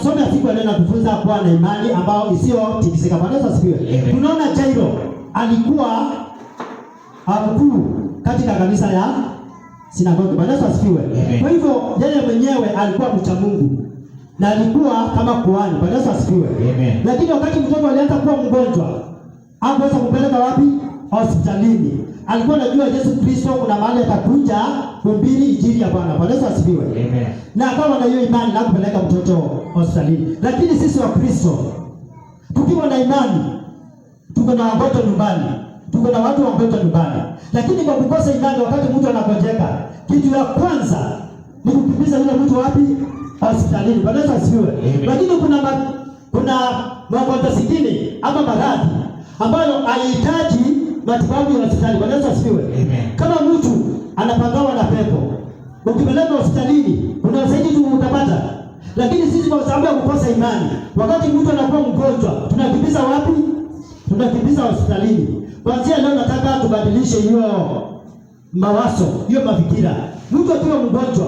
somo ya siku ya leo natufunza kuwa na imani ambayo isiyotikisika. Bwana Yesu asifiwe. Tunaona Jairo alikuwa mkuu katika kanisa ya sinagogi. Bwana Yesu asifiwe. Kwa hivyo yeye mwenyewe alikuwa mcha Mungu na alikuwa kama kuhani. Bwana Yesu asifiwe. Lakini wakati mtoto alianza kuwa mgonjwa, hakuweza kupeleka wapi? Hospitalini. Alikuwa anajua Yesu Kristo kuna mahali atakuja kuhubiri injili ya Bwana. Bwana Yesu asifiwe. Na akawa na hiyo imani na kupeleka mtoto hospitalini. Lakini sisi wa Kristo tukiwa na imani, tuko na wagonjwa nyumbani, tuko na watu wagonjwa nyumbani. Lakini kwa kukosa imani, wakati mtu anagonjeka, kitu ya kwanza ni kukimbiza yule mtu wapi? Hospitalini. Bwana Yesu asifiwe. Lakini kuna magonjwa zingine ama maradhi ambayo haihitaji matibabu ya hospitali. Bwana Yesu asifiwe. Kama mtu anapangawa na pepo, ukipeleka hospitalini kuna zaidi tu utapata. Lakini sisi kwa sababu ya kukosa imani, wakati mtu anakuwa mgonjwa, tunakimbiza wapi? Tunakimbiza hospitalini. Kwanza leo nataka tubadilishe hiyo mawazo, hiyo mafikira. Mtu akiwa mgonjwa